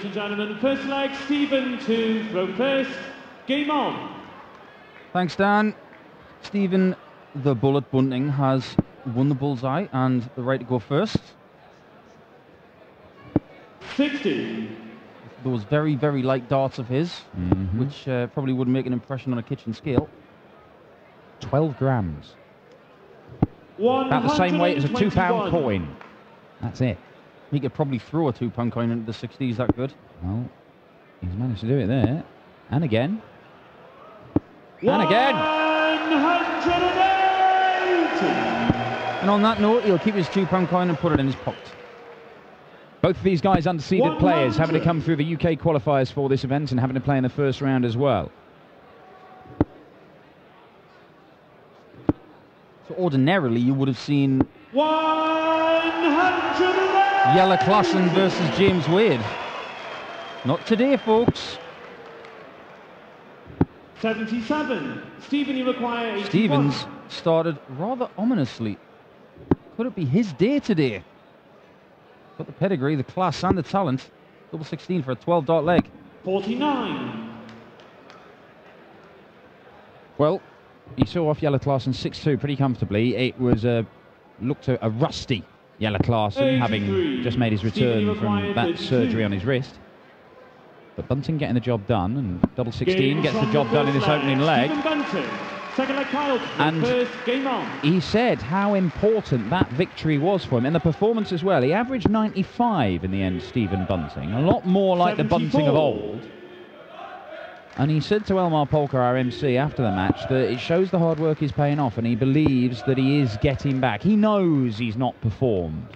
and gentlemen. First leg, Stephen to throw first. Game on. Thanks, Dan. Stephen, the Bullet Bunting, has won the bullseye and the right to go first. 60. Those very, very light darts of his, which probably wouldn't make an impression on a kitchen scale. 12 grams. About the same weight as a £2 coin. That's it. He could probably throw a £2 coin into the 60s, that good. Well, he's managed to do it there. And again. And again. 180. And on that note, he'll keep his £2 coin and put it in his pocket. Both of these guys unseeded players having to come through the UK qualifiers for this event and having to play in the first round as well. So ordinarily, you would have seen 180. Jelle Klaassen versus James Wade. Not today, folks. 77. Stephen, you require 81. Stevens started rather ominously. Could it be his day today? Got the pedigree, the class and the talent. Double 16 for a 12-dart leg. 49. Well, he saw off Jelle Klaassen 6-2 pretty comfortably. It was looked a rusty Jelle Klaassen, having just made his return from that surgery on his wrist. But Bunting getting the job done, and double 16 gets the job done in this opening leg. Second leg, Kyle. And first, game on. He said how important that victory was for him, and the performance as well. He averaged 95 in the end, Stephen Bunting, a lot more like 74. The Bunting of old. And he said to Elmar Polka, our MC, after the match, that it shows the hard work is paying off, and he believes that he is getting back. He knows he's not performed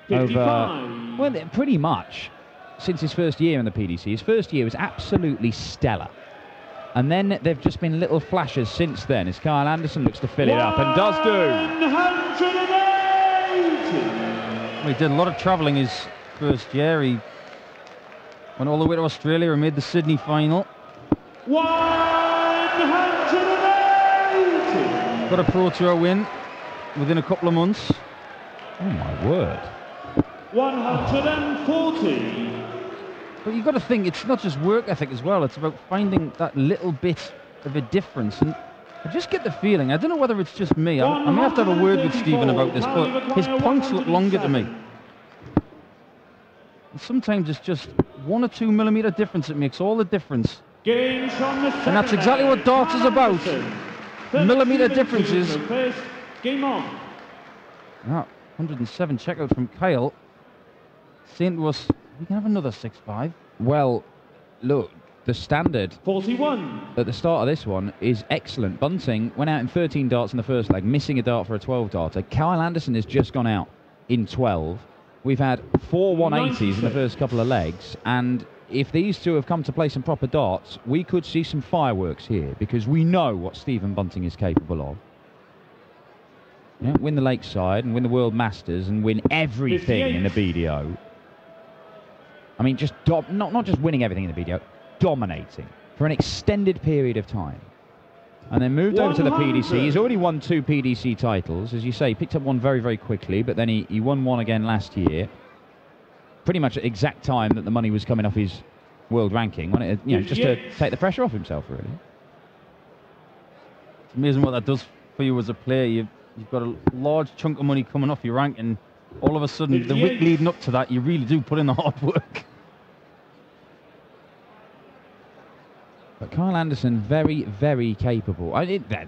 55. over, well, pretty much since his first year in the PDC. His first year was absolutely stellar. And then there've just been little flashes since then as Kyle Anderson looks to fill it up and does do. 180. Well, he did a lot of travelling his first year. He went all the way to Australia and made the Sydney final. 180. Got a Pro Tour win within a couple of months. Oh my word. 140. But you've got to think, it's not just work ethic as well. It's about finding that little bit of a difference. And I just get the feeling, I don't know whether it's just me. I may have to have a word with Stephen about this, but his points look longer to me. And sometimes it's just 1 or 2 millimetre difference that makes all the difference. And that's exactly what darts is about. Millimetre differences. Game on. 107 checkout from Kyle. Saying to us, we can have another 6-5. Well, look, the standard 41 at the start of this one is excellent. Bunting went out in 13 darts in the first leg, missing a dart for a 12-darter. Kyle Anderson has just gone out in 12. We've had 4 180s in the first couple of legs, and if these two have come to play some proper darts, we could see some fireworks here, because we know what Stephen Bunting is capable of. You know, win the Lakeside and win the World Masters and win everything in the BDO. I mean, just not just winning everything in the BDO, dominating for an extended period of time. And then moved over to the PDC. He's already won 2 PDC titles. As you say, he picked up one very, very quickly, but then he won one again last year. Pretty much at the exact time that the money was coming off his world ranking. You know, just to take the pressure off himself, really. It's amazing what that does for you as a player. You've got a large chunk of money coming off your rank, and all of a sudden, the week leading up to that, you really do put in the hard work. But Kyle Anderson, very, very capable.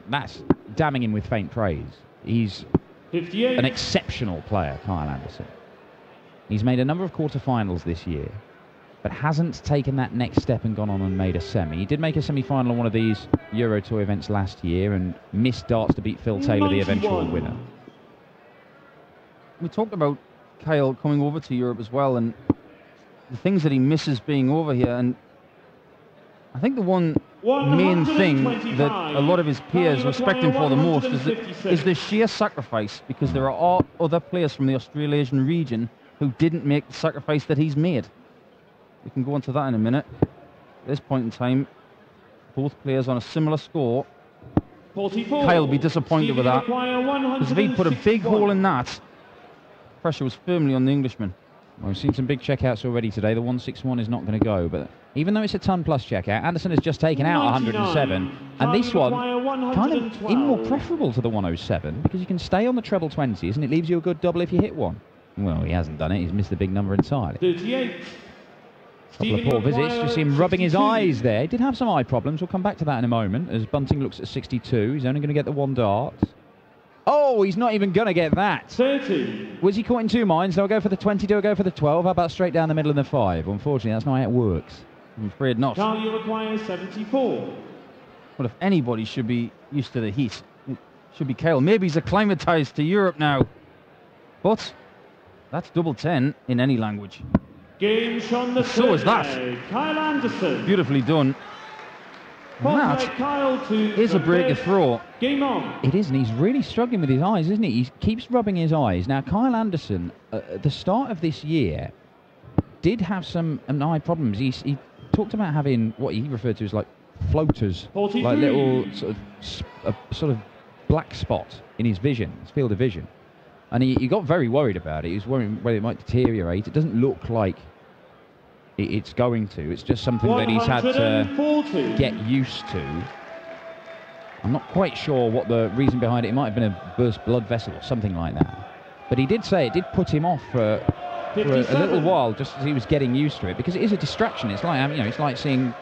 That's damning him with faint praise. He's 58. An exceptional player, Kyle Anderson. He's made a number of quarterfinals this year, but hasn't taken that next step and gone on and made a semi. He did make a semi-final on one of these Euro Tour events last year and missed darts to beat Phil Taylor, the eventual winner. We talked about Kyle coming over to Europe as well, and the things that he misses being over here. And I think the one main thing that a lot of his peers respect him for the most is the sheer sacrifice, because there are other players from the Australasian region who didn't make the sacrifice that he's made. We can go into that in a minute. At this point in time, both players on a similar score. 44. Kyle will be disappointed with that, because if he put a big hole in that, pressure was firmly on the Englishman. Well, we've seen some big checkouts already today. The 161 is not going to go, but even though it's a ton plus checkout, Anderson has just taken out 107, and this one kind of even more preferable to the 107 because you can stay on the treble 20s and it leaves you a good double if you hit one. Well, he hasn't done it. He's missed the big number entirely. 38. Couple of poor visits. Just see him rubbing his eyes there. He did have some eye problems. We'll come back to that in a moment as Bunting looks at 62. He's only going to get the one dart. Oh, he's not even going to get that. 30. Was he caught in two minds? Do I go for the 20? Do I go for the 12? How about straight down the middle of the 5? Unfortunately, that's not how it works. I'm afraid not. Carl, you require 74. Well, if anybody should be used to the heat, it should be Kyle. Maybe he's acclimatised to Europe now. But that's double 10 in any language. Game shot the So is that. Kyle Anderson. Beautifully done. That is a break of throw. Game on. It is, and he's really struggling with his eyes, isn't he? He keeps rubbing his eyes. Now, Kyle Anderson, at the start of this year, did have some eye problems. He talked about having what he referred to as like floaters, 43. like little sort of black spot in his vision, his field of vision. And he got very worried about it. He was worried whether it might deteriorate. It doesn't look like it's going to. It's just something that he's had to get used to. I'm not quite sure what the reason behind it. It might have been a burst blood vessel or something like that. But he did say it did put him off for a little while, just as he was getting used to it, because it is a distraction. It's like, you know, it's like seeing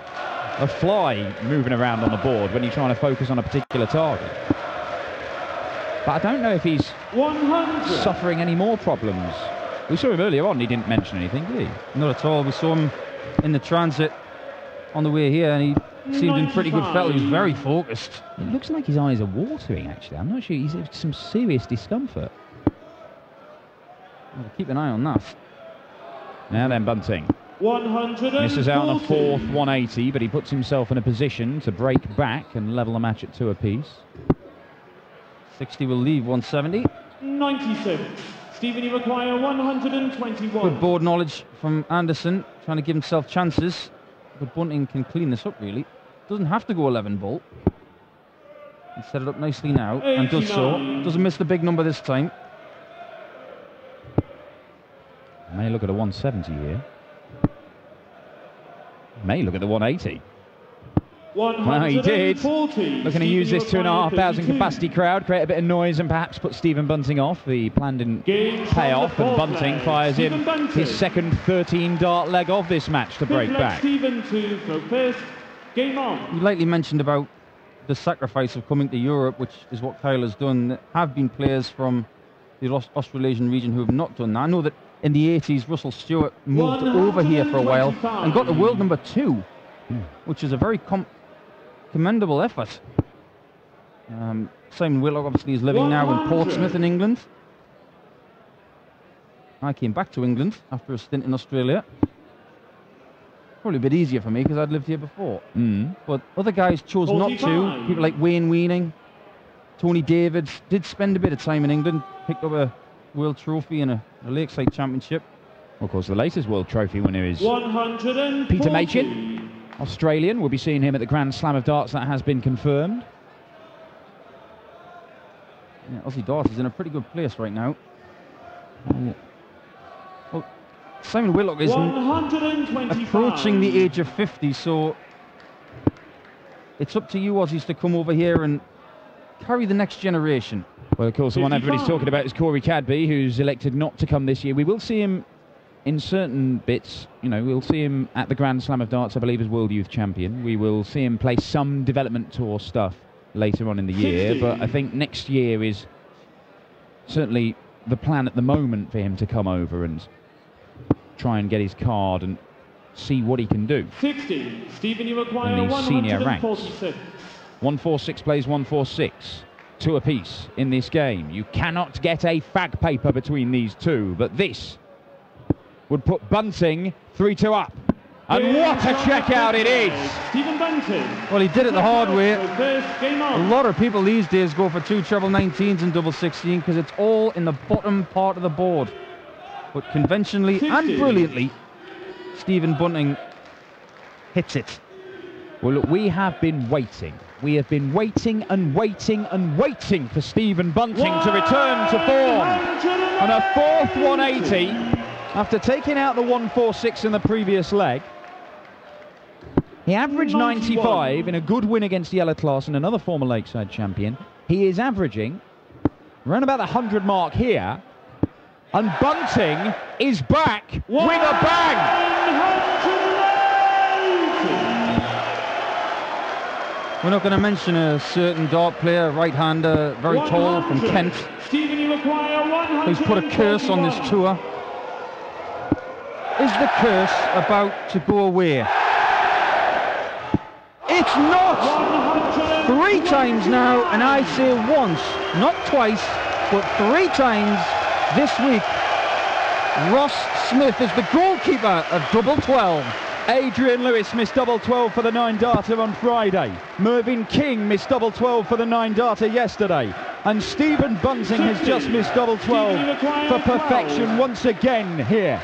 a fly moving around on the board when you're trying to focus on a particular target. But I don't know if he's 100. suffering any more problems. We saw him earlier on, he didn't mention anything, did he? Not at all. We saw him in the transit on the way here, and he seemed in pretty good fettle. He was very focused. It looks like his eyes are watering, actually. I'm not sure. He's in some serious discomfort. We'll keep an eye on that. Now then, Bunting. 140. Misses out on a fourth 180, but he puts himself in a position to break back and level the match at 2 apiece. 60 will leave 170. 96. Stephen, you require 121. Good board knowledge from Anderson, trying to give himself chances. But Bunting can clean this up, really. Doesn't have to go 11 ball. He set it up nicely now, 89. And does so. Doesn't miss the big number this time. May look at a 170 here. May look at the 180. Well, he did. Looking to use this 2,500 capacity crowd, create a bit of noise and perhaps put Stephen Bunting off. The plan didn't pay off, and Bunting fires in his second 13-dart leg of this match to break back. Stephen to throw first. Game on. You lightly mentioned about the sacrifice of coming to Europe, which is what Kyle has done. There have been players from the Australasian region who have not done that. I know that in the 80s, Russell Stewart moved over here for a while and got the world number 2, which is a very commendable effort. Simon Whitlock obviously is living now in Portsmouth in England. I came back to England after a stint in Australia. Probably a bit easier for me because I'd lived here before. But other guys chose not to. People like Wayne Weaning, Tony Davids did spend a bit of time in England, picked up a World Trophy and a Lakeside Championship. Well, of course, the latest World Trophy winner is 140. Peter Machin, Australian. We'll be seeing him at the Grand Slam of Darts. That has been confirmed. Yeah, Aussie Darts is in a pretty good place right now. Well, Simon Whitlock is approaching the age of 50, so it's up to you Aussies to come over here and carry the next generation. Well, of course, the one everybody's talking about is Corey Cadby, who's elected not to come this year. We will see him in certain bits. You know, we'll see him at the Grand Slam of Darts, I believe, as World Youth Champion. We will see him play some development tour stuff later on in the year, but I think next year is certainly the plan at the moment for him to come over and try and get his card and see what he can do. 60. Stephen, you require in these senior ranks. 146 plays 146. 2 apiece in this game. You cannot get a fag paper between these two, but this would put Bunting 3-2 up. And what a checkout it is! Stephen Bunting. Well, he did it the hard way. Game on. A lot of people these days go for 2 treble 19s and double 16 because it's all in the bottom part of the board. But conventionally 60. And brilliantly, Stephen Bunting hits it. Well, look, we have been waiting. We have been waiting and waiting and waiting for Stephen Bunting to return to form. On a fourth 180, After taking out the 146 in the previous leg, he averaged 95 in a good win against Yellow Class and another former Lakeside champion. He is averaging around about the 100 mark here. And Bunting is back with a bang! We're not going to mention a certain dart player, right-hander, very tall, from Kent, who's put a curse on this tour. Is the curse about to go away? It's not! 3 times now, and I say once, not twice, but 3 times this week. Ross Smith is the goalkeeper at double 12. Adrian Lewis missed double 12 for the 9-darter on Friday. Mervyn King missed double 12 for the 9-darter yesterday. And Stephen Bunting has just missed double 12 for perfection once again here.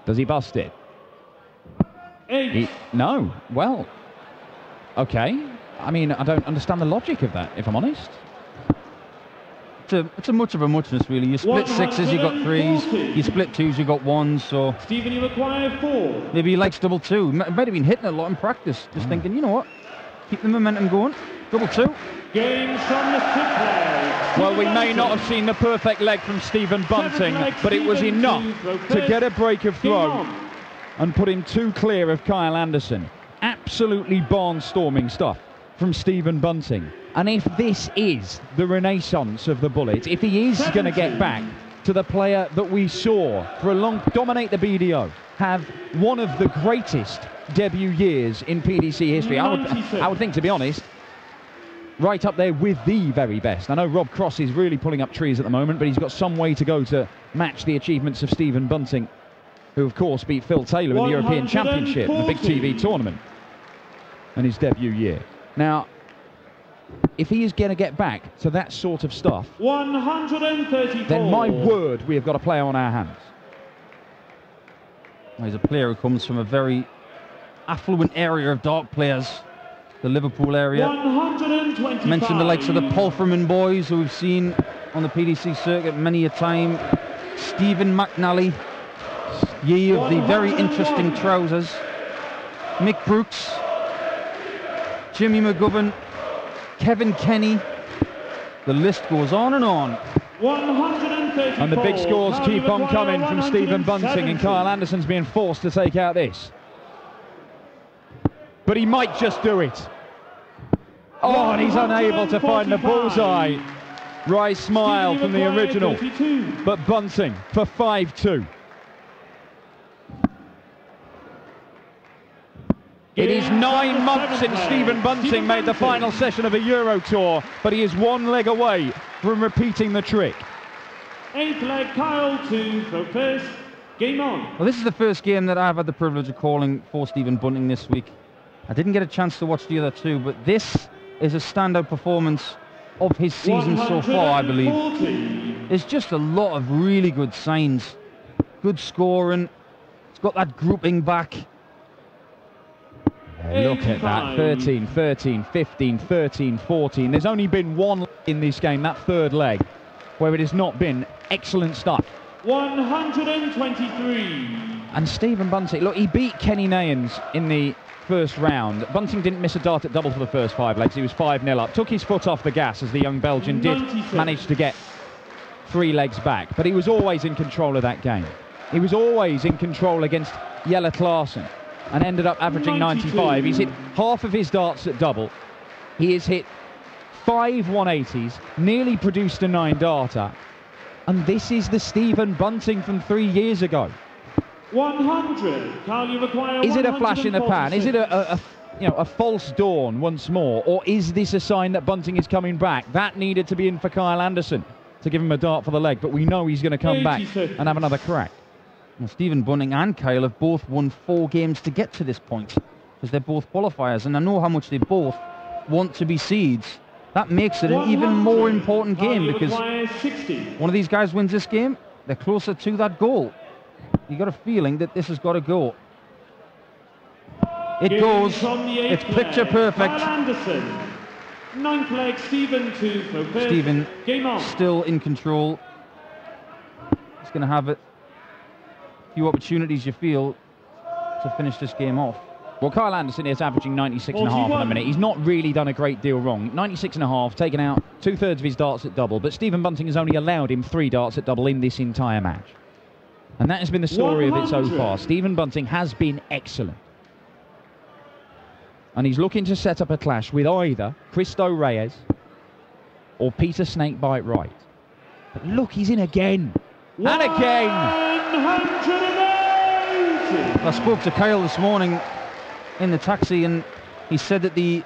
Does he bust it? No. Well, okay. I mean, I don't understand the logic of that, if I'm honest. It's a much of a muchness, really. You split 6s, you got 3s. You split 2s, you got 1s. So Stephen, you acquire 4. maybe he likes double 2. Might have been hitting a lot in practice. Just thinking, you know what? Keep the momentum going. Double 2. Games from the Matchplay. Well, we may not have seen the perfect leg from Stephen Bunting, but it was enough to get a break of throw and put him 2 clear of Kyle Anderson. Absolutely barnstorming stuff from Stephen Bunting. And if this is the renaissance of the bullet, if he is going to get back to the player that we saw for a long, dominate the BDO, have one of the greatest debut years in PDC history, I would think, to be honest, right up there with the very best. I know Rob Cross is really pulling up trees at the moment, but he's got some way to go to match the achievements of Stephen Bunting, who of course beat Phil Taylor in the European Championship, the big TV tournament, in his debut year. Now, if he is going to get back to that sort of stuff, 134. then my word, we have got a player on our hands. Well, he's a player who comes from a very affluent area of dart players, the Liverpool area. 125. Mentioned the likes of the Polframan boys, who we've seen on the PDC circuit many a time. Stephen McNally, ye of the very interesting trousers. Mick Brooks, Jimmy McGovern, Kevin Kenny. The list goes on and on. 134. And the big scores keep on coming from Stephen Bunting, and Kyle Anderson's being forced to take out this. But he might just do it. Oh, and he's unable to find the bullseye. Wry smile from the original. But Bunting for 5-2. It is 9 months since Stephen Bunting made the final session of a Euro Tour, but he is 1 leg away from repeating the trick. 8th leg, Kyle to throw first. Game on. Well, this is the first game that I've had the privilege of calling for Stephen Bunting this week. I didn't get a chance to watch the other 2, but this is a standout performance of his season so far, I believe. There's just a lot of really good signs. Good scoring. It's got that grouping back. Look at that, 13, 13, 15, 13, 14. There's only been 1 in this game, that 3rd leg, where it has not been excellent stuff. 123. And Stephen Bunting, look, he beat Kenny Nayans in the first round. Bunting didn't miss a dart at double for the first 5 legs. He was 5-0 up. Took his foot off the gas as the young Belgian did manage to get 3 legs back. But he was always in control of that game. He was always in control against Jelle Klaassen, and ended up averaging 95. He's hit half of his darts at double. He has hit 5 180s, nearly produced a 9-darter. And this is the Stephen Bunting from 3 years ago. 100. Carl, you require. Is it a flash in the pan? Is it a false dawn once more? Or is this a sign that Bunting is coming back? That needed to be in for Kyle Anderson to give him a dart for the leg, but we know he's going to come back and have another crack. Well, Stephen Bunting and Kyle have both won 4 games to get to this point, because they're both qualifiers, and I know how much they both want to be seeds. That makes it an even more important game, because one of these guys wins this game, they're closer to that goal. You got a feeling that this has got to go. It goes. It's picture perfect. Ninth leg, Stephen to throw first. Stephen Game on. still in control. He's going to have a few opportunities, you feel, to finish this game off. Well, Kyle Anderson is averaging 96.5 in a minute. He's not really done a great deal wrong. 96.5, taken out 2/3 of his darts at double, but Stephen Bunting has only allowed him 3 darts at double in this entire match. And that has been the story of it so far. Stephen Bunting has been excellent. And he's looking to set up a clash with either Cristo Reyes or Peter Snakebite Wright. But look, he's in again. And again. 180. I spoke to Kyle this morning in the taxi, and he said that the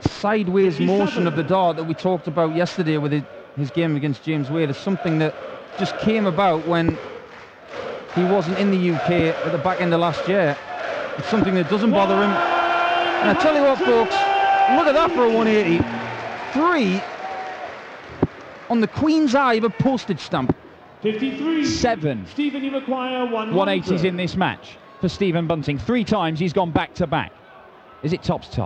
sideways motion of the dart that we talked about yesterday with his game against James Wade is something that just came about when he wasn't in the UK at the back end of last year. It's something that doesn't bother him. And I tell you what, folks, look at that for a 180. 3 on the Queen's eye of a postage stamp. 53. 7 Stephen, you require 180s in this match for Stephen Bunting. 3 times he's gone back to back. Is it tops?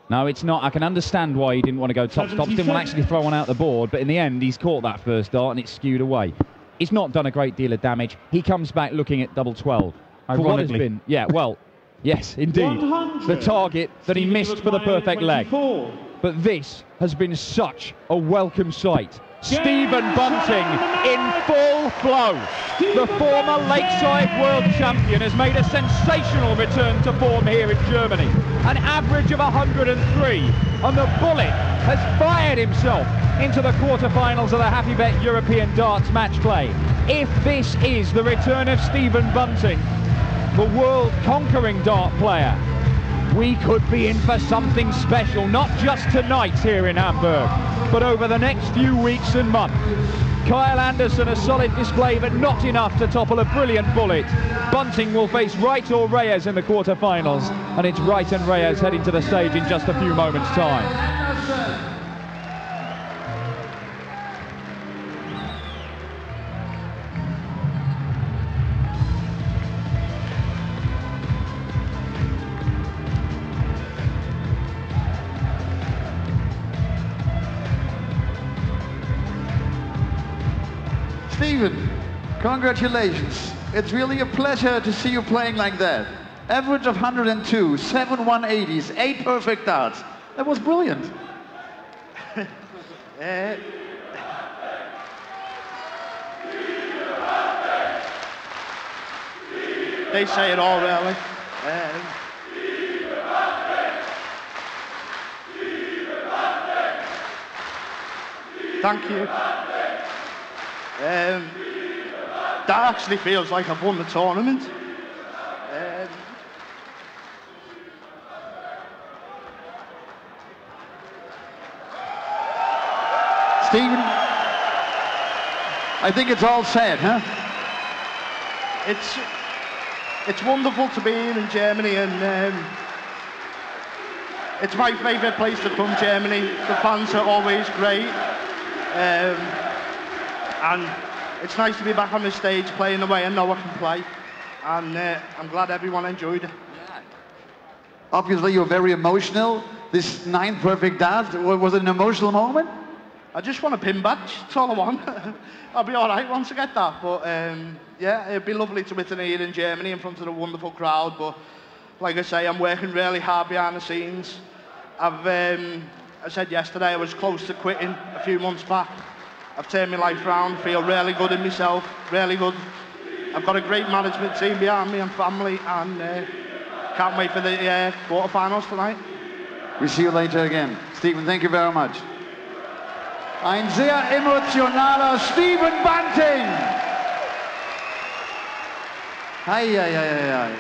No, it's not. I can understand why he didn't want to go tops. Didn't want to actually throw one out the board, but in the end he's caught that first dart and it's skewed away. He's not done a great deal of damage. He comes back looking at double 12. For what has been, yeah, well, yes, indeed, 100. the target that he missed for the perfect leg. But this has been such a welcome sight. Stephen Bunting in full flow. The former Lakeside World Champion has made a sensational return to form here in Germany. An average of 103, and the bullet has fired himself into the quarterfinals of the Happy Bet European Darts Matchplay. If this is the return of Stephen Bunting, the world-conquering dart player, we could be in for something special, not just tonight here in Hamburg, but over the next few weeks and months. Kyle Anderson, a solid display, but not enough to topple a brilliant bullet. Bunting will face Wright or Reyes in the quarterfinals, and it's Wright and Reyes heading to the stage in just a few moments' time. Stephen, congratulations. It's really a pleasure to see you playing like that. Average of 102, 7 180s, 8 perfect darts. That was brilliant. They say it all, really. Thank you. That actually feels like I've won the tournament. Stephen, I think it's all said, huh? It's wonderful to be here in Germany, and it's my favourite place to come, Germany. The fans are always great. And it's nice to be back on the stage playing the way I know I can play, and I'm glad everyone enjoyed it. Yeah. Obviously you're very emotional. This 9 perfect darts, was it an emotional moment? I just want a pin badge, that's all I want. I'll be alright once I get that, but yeah, it'd be lovely to win here in Germany in front of a wonderful crowd, but like I say, I'm working really hard behind the scenes. I said yesterday I was close to quitting a few months back. I've turned my life around, feel really good in myself, really good. I've got a great management team behind me and family, and can't wait for the quarterfinals tonight. We see you later again. Stephen, thank you very much. Ein sehr emotionaler Stephen Bunting. Ei, ei, ei, ei, ei.